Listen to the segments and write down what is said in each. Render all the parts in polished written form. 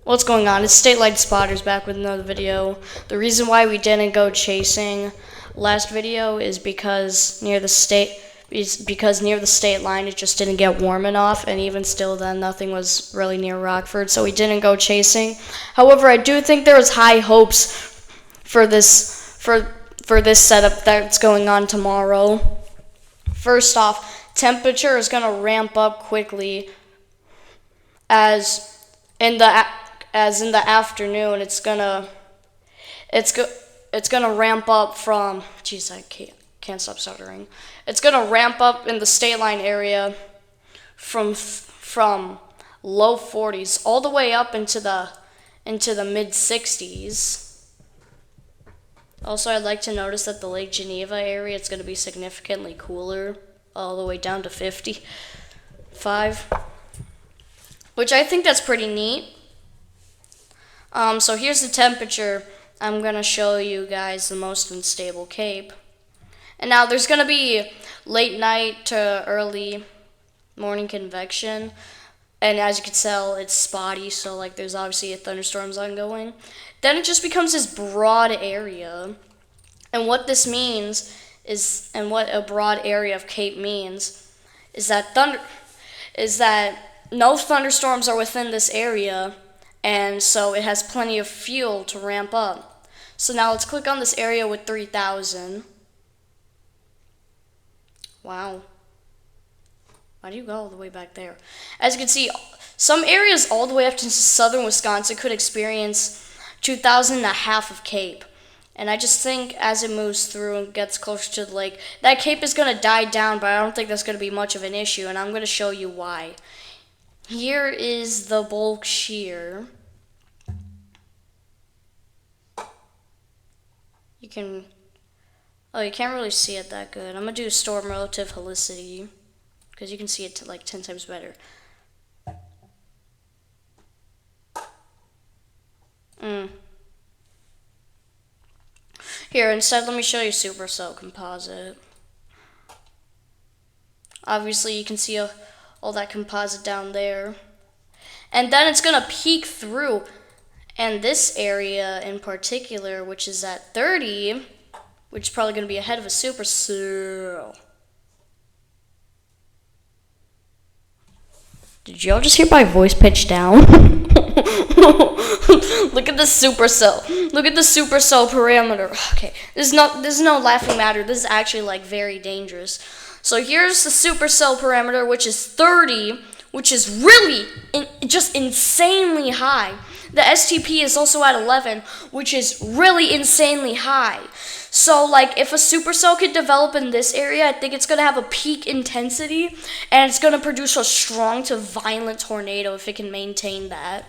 What's going on? It's State Light Spotters back with another video. The reason why we didn't go chasing last video is because near the state line it just didn't get warm enough, and even still then nothing was really near Rockford, so we didn't go chasing. However, I do think there was high hopes for this setup that's going on tomorrow. First off, temperature is gonna ramp up quickly as in the afternoon. It's gonna ramp up from, jeez, I can't stop stuttering. It's gonna ramp up in the state line area from low 40s all the way up into the mid 60s. Also, I'd like to notice that the Lake Geneva area, it's going to be significantly cooler, all the way down to 55, which I think that's pretty neat. So here's the temperature. I'm going to show you guys the most unstable Cape. And now there's going to be late night to early morning convection. And as you can tell, it's spotty, so like there's obviously thunderstorms ongoing. Then it just becomes this broad area. And what this means is, and what a broad area of Cape means, is that no thunderstorms are within this area, and so it has plenty of fuel to ramp up. So now let's click on this area with 3,000. Wow. Why do you go all the way back there? As you can see, some areas all the way up to southern Wisconsin could experience 2,000 and a half of Cape. And I just think as it moves through and gets closer to the lake, that Cape is going to die down, but I don't think that's going to be much of an issue, and I'm going to show you why. Here is the bulk shear. You can't really see it that good. I'm going to do storm relative helicity, because you can see it like 10 times better. Here, instead, let me show you supercell composite. Obviously, you can see all that composite down there. And then it's going to peek through. And this area in particular, which is at 30, which is probably going to be ahead of a supercell. Did y'all just hear my voice pitch down? Look at the supercell. Look at the supercell parameter. Okay, this is no laughing matter. This is actually like very dangerous. So here's the supercell parameter, which is 30, which is really just insanely high. The STP is also at 11, which is really insanely high. So, like, if a supercell could develop in this area, I think it's going to have a peak intensity, and it's going to produce a strong to violent tornado if it can maintain that.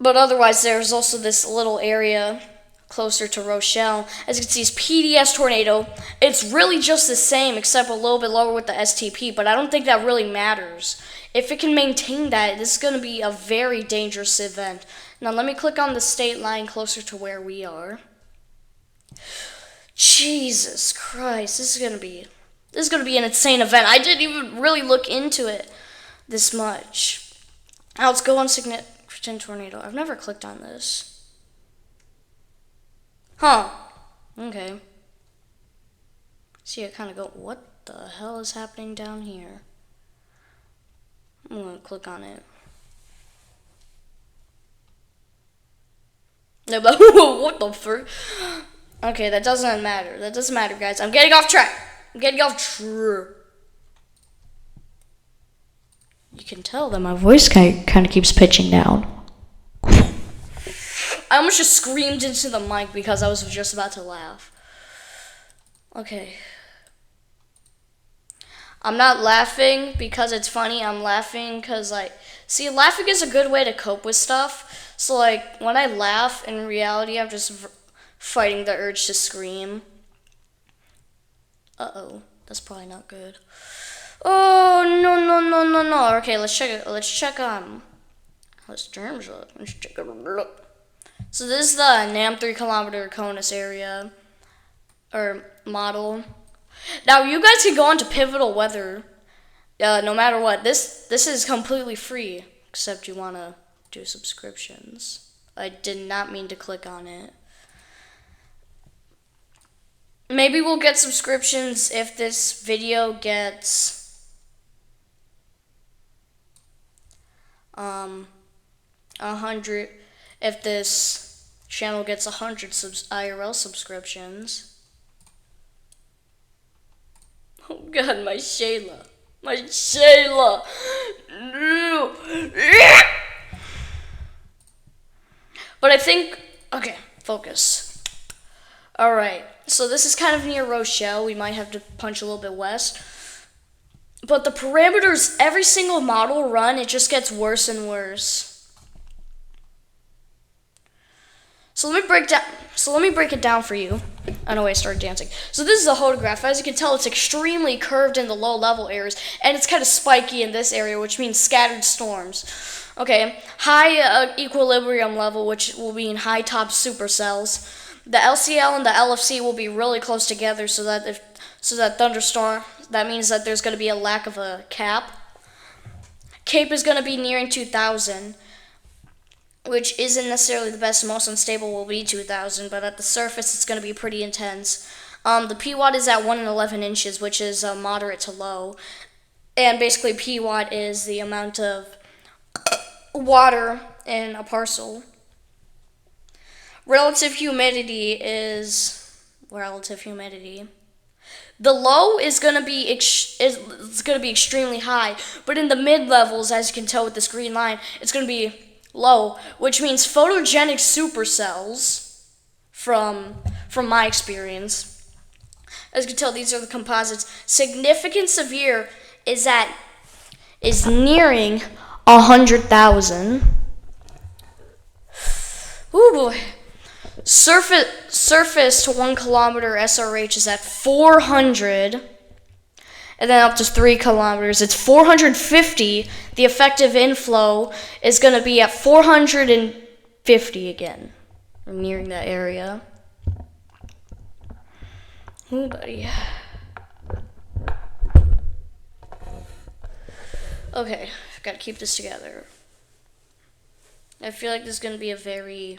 But otherwise, there's also this little area closer to Rochelle. As you can see, it's PDS tornado. It's really just the same, except a little bit lower with the STP, but I don't think that really matters. If it can maintain that, this is going to be a very dangerous event. Now let me click on the state line closer to where we are. Jesus Christ, this is going to be an insane event. I didn't even really look into it this much. Now let's go on significant tornado. I've never clicked on this. Huh. Okay. See, I kind of go, what the hell is happening down here? I'm going to click on it. No, but what the frick? Okay, that doesn't matter. That doesn't matter, guys. I'm getting off track. You can tell that my voice kind of keeps pitching down. I almost just screamed into the mic because I was just about to laugh. Okay. I'm not laughing because it's funny. I'm laughing because, like, see, laughing is a good way to cope with stuff. So, like, when I laugh, in reality, I'm just fighting the urge to scream. Uh-oh. That's probably not good. Oh, no. Okay, let's check it. Let's check let's terms up. Let's check it. So this is the NAM 3 kilometer CONUS area, or model. Now you guys can go on to pivotal weather No matter what, this is completely free, except you want to do subscriptions. I did not mean to click on it. Maybe we'll get subscriptions if this video gets 100. If this channel gets 100 IRL subscriptions. Oh God, my Shayla. My Shayla. No. But I think, okay, focus. All right, so this is kind of near Rochelle. We might have to punch a little bit west. But the parameters, every single model run, it just gets worse and worse. So let me break it down for you. I know I started dancing. So this is a hodograph. As you can tell, it's extremely curved in the low level areas, and it's kind of spiky in this area, which means scattered storms. Okay, high equilibrium level, which will be in high top supercells. The LCL and the LFC will be really close together, so that thunderstorm, that means that there's going to be a lack of a cap. CAPE is going to be nearing 2,000. Which isn't necessarily the best. Most unstable will be 2,000, but at the surface it's going to be pretty intense. The P-watt is at 1 in 11 inches, which is moderate to low. And basically P-watt is the amount of water in a parcel. Relative humidity is the low is going to be extremely high, but in the mid levels, as you can tell with this green line, it's going to be low, which means photogenic supercells, from my experience. As you can tell, these are the composites. Significant severe is nearing 100,000. Ooh boy. Surface to 1 kilometer SRH is at 400. And then up to 3 kilometers, it's 450. The effective inflow is going to be at 450 again. We're nearing that area. Ooh, buddy. Okay, I've got to keep this together. I feel like this is going to be a very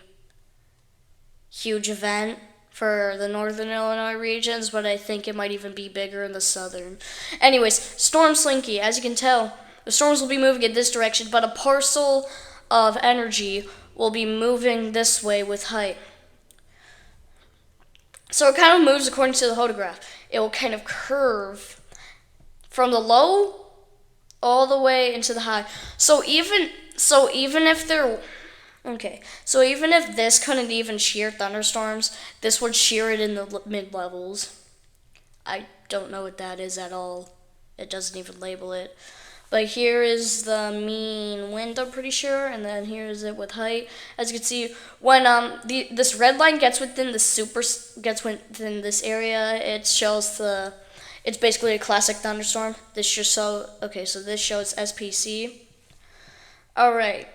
huge event for the northern Illinois regions, but I think it might even be bigger in the southern. Anyways, storm slinky. As you can tell, the storms will be moving in this direction, but a parcel of energy will be moving this way with height. So it kind of moves according to the hodograph. It will kind of curve from the low all the way into the high. So even if this couldn't even shear thunderstorms, this would shear it in the mid-levels. I don't know what that is at all. It doesn't even label it. But here is the mean wind, I'm pretty sure, and then here is it with height. As you can see, when this red line gets within this area, it's basically a classic thunderstorm. So this shows SPC. All right.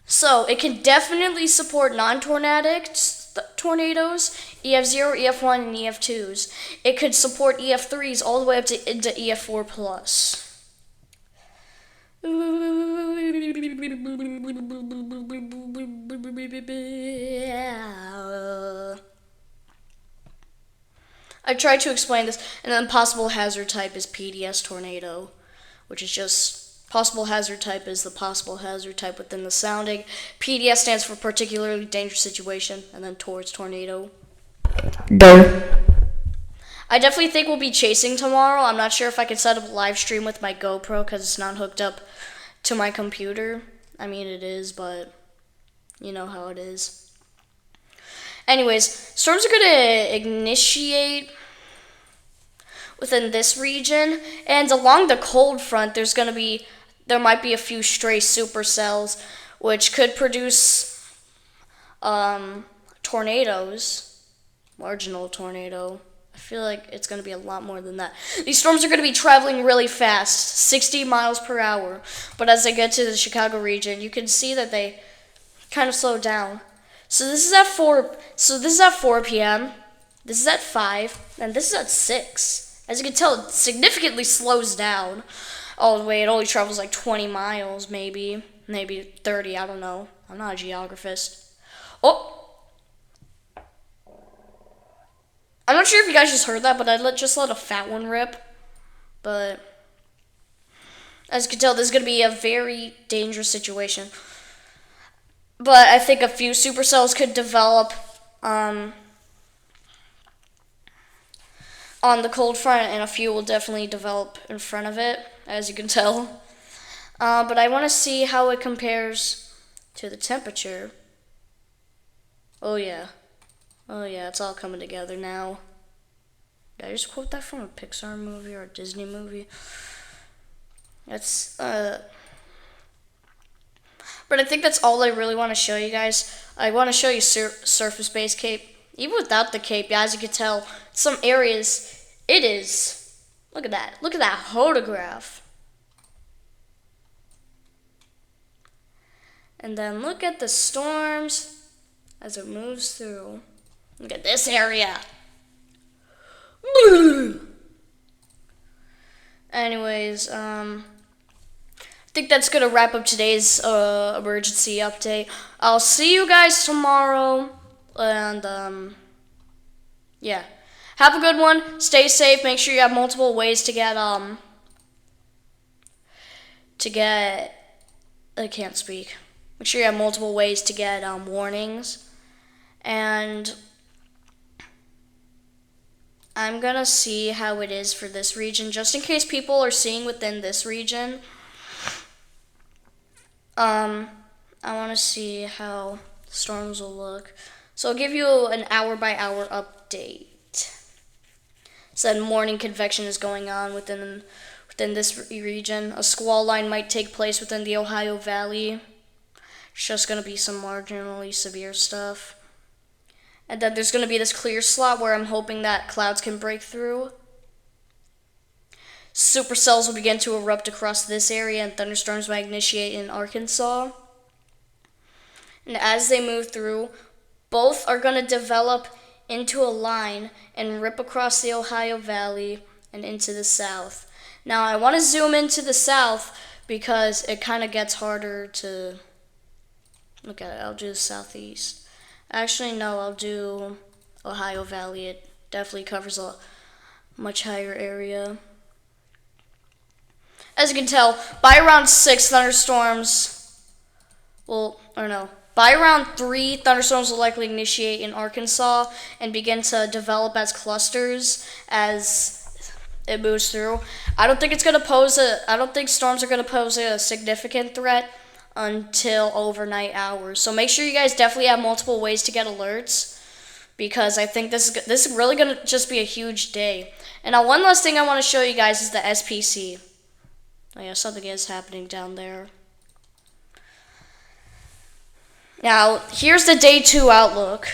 So it can definitely support non-tornadic tornadoes, EF0, EF1, and EF2s. It could support EF3s all the way up to into EF4 plus. I tried to explain this, and then possible hazard type is PDS tornado, which is just possible hazard type is the possible hazard type within the sounding. PDS stands for particularly dangerous situation, and then towards tornado. Duh. I definitely think we'll be chasing tomorrow. I'm not sure if I can set up a live stream with my GoPro because it's not hooked up to my computer. I mean, it is, but you know how it is. Anyways, storms are going to initiate within this region, and along the cold front, there might be a few stray supercells, which could produce tornadoes, marginal tornado. I feel like it's going to be a lot more than that. These storms are going to be traveling really fast, 60 miles per hour. But as they get to the Chicago region, you can see that they kind of slow down. So this is at 4 p.m. This is at 5, and this is at 6. As you can tell, it significantly slows down. Oh, wait, it only travels like 20 miles, maybe 30, I don't know. I'm not a geographist. Oh! I'm not sure if you guys just heard that, but I just let a fat one rip. But as you can tell, this is going to be a very dangerous situation. But I think a few supercells could develop on the cold front, and a few will definitely develop in front of it, as you can tell. But I want to see how it compares to the temperature. Oh yeah, it's all coming together now. Did I just quote that from a Pixar movie or a Disney movie? That's, but I think that's all I really want to show you guys. I want to show you surface-based cape. Even without the cape, as you can tell, some areas, it is. Look at that. Look at that photograph. And then look at the storms as it moves through. Look at this area. Anyways, I think that's going to wrap up today's emergency update. I'll see you guys tomorrow. And, yeah. Have a good one. Stay safe. Make sure you have multiple ways to get, I can't speak. Make sure you have multiple ways to get, warnings. And I'm gonna see how it is for this region, just in case people are seeing within this region. I want to see how storms will look. So I'll give you an hour-by-hour update. Said morning convection is going on within this region. A squall line might take place within the Ohio Valley. It's just going to be some marginally severe stuff. And then there's going to be this clear slot where I'm hoping that clouds can break through. Supercells will begin to erupt across this area, and thunderstorms might initiate in Arkansas. And as they move through, both are going to develop into a line and rip across the Ohio Valley and into the south. Now, I want to zoom into the south because it kind of gets harder to look at it. I'll do the southeast. Actually, no, I'll do Ohio Valley. It definitely covers a much higher area. As you can tell, by around 6 thunderstorms, by around 3 thunderstorms will likely initiate in Arkansas and begin to develop as clusters as it moves through. I don't think storms are gonna pose a significant threat until overnight hours. So make sure you guys definitely have multiple ways to get alerts, because I think this is really gonna just be a huge day. And now one last thing I want to show you guys is the SPC. Oh yeah, something is happening down there. Now, here's the day 2 outlook.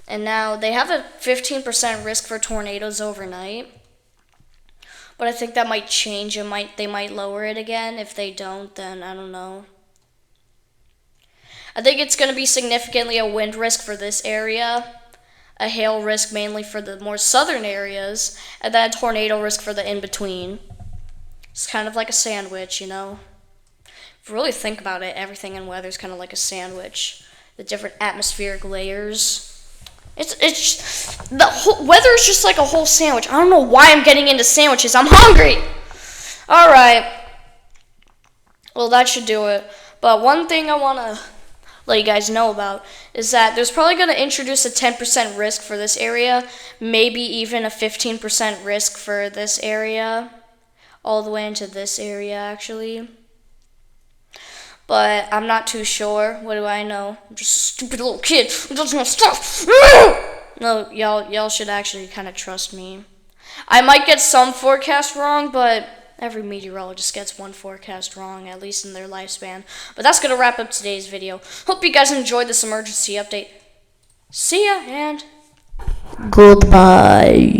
And now they have a 15% risk for tornadoes overnight. But I think that might change. They might lower it again. If they don't, then I don't know. I think it's going to be significantly a wind risk for this area, a hail risk mainly for the more southern areas, and then a tornado risk for the in-between. It's kind of like a sandwich, you know? If you really think about it, everything in weather is kind of like a sandwich. The different atmospheric layers. The whole weather is just like a whole sandwich. I don't know why I'm getting into sandwiches. I'm hungry! Alright. Well, that should do it. But one thing I want to let you guys know about is that there's probably going to introduce a 10% risk for this area, maybe even a 15% risk for this area, all the way into this area actually. But I'm not too sure. What do I know? I'm just a stupid little kid who doesn't know stuff. No, y'all should actually kind of trust me. I might get some forecasts wrong, but every meteorologist gets one forecast wrong, at least in their lifespan. But that's going to wrap up today's video. Hope you guys enjoyed this emergency update. See ya, and goodbye.